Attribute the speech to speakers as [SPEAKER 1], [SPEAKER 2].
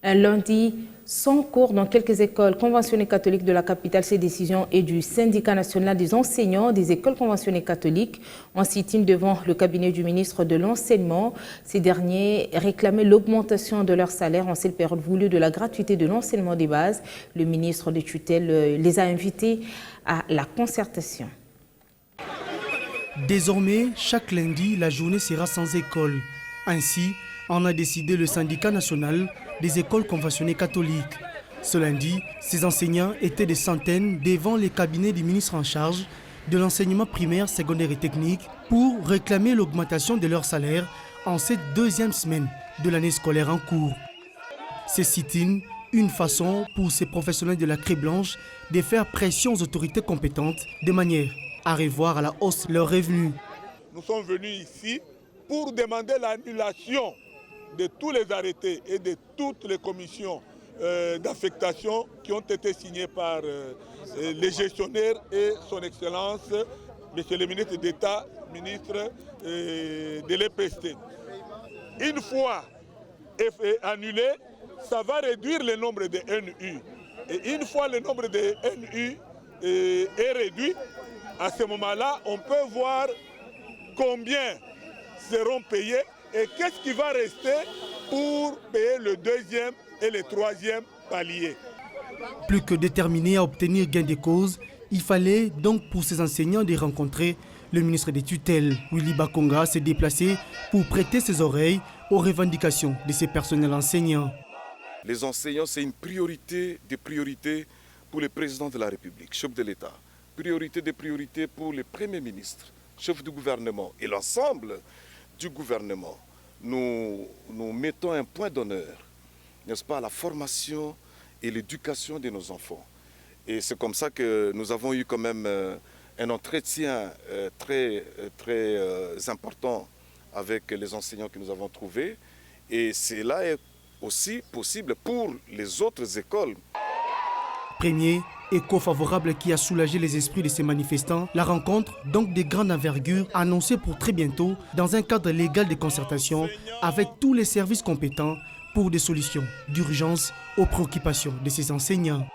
[SPEAKER 1] Un lundi sans cours dans quelques écoles conventionnées catholiques de la capitale. Ces décisions est du syndicat national des enseignants des écoles conventionnées catholiques. En sit-in devant le cabinet du ministre de l'Enseignement, ces derniers réclamaient l'augmentation de leur salaire en cette période voulue de la gratuité de l'enseignement des bases. Le ministre de tutelle les a invités à la concertation.
[SPEAKER 2] Désormais, chaque lundi, la journée sera sans école. Ainsi, en a décidé le syndicat national des écoles conventionnées catholiques. Ce lundi, ces enseignants étaient des centaines devant les cabinets du ministre en charge de l'enseignement primaire, secondaire et technique pour réclamer l'augmentation de leur salaire en cette deuxième semaine de l'année scolaire en cours. Ces sit-in, une façon pour ces professionnels de la Craie Blanche de faire pression aux autorités compétentes de manière à revoir à la hausse leurs revenus.
[SPEAKER 3] Nous sommes venus ici pour demander l'annulation de tous les arrêtés et de toutes les commissions d'affectation qui ont été signées par les gestionnaires et son Excellence, Monsieur le ministre d'État, ministre de l'EPST. Une fois annulé, ça va réduire le nombre de NU. Et une fois le nombre de NU est réduit, à ce moment-là, on peut voir combien seront payés et qu'est-ce qui va rester pour payer le deuxième et le troisième palier.
[SPEAKER 2] Plus que déterminés à obtenir gain de cause, il fallait donc pour ces enseignants de rencontrer le ministre des tutelles. Willy Bakonga s'est déplacé pour prêter ses oreilles aux revendications de ces personnels enseignants.
[SPEAKER 4] Les enseignants, c'est une priorité des priorités pour le président de la République, chef de l'État. Priorité des priorités pour le Premier ministre, chef du gouvernement et l'ensemble du gouvernement. Nous mettons un point d'honneur, n'est-ce pas, à la formation et l'éducation de nos enfants. Et c'est comme ça que nous avons eu quand même un entretien très important avec les enseignants que nous avons trouvés. Et cela est aussi possible pour les autres écoles.
[SPEAKER 2] Premier écho favorable qui a soulagé les esprits de ces manifestants, la rencontre, donc de grande envergure, annoncée pour très bientôt dans un cadre légal de concertation avec tous les services compétents pour des solutions d'urgence aux préoccupations de ces enseignants.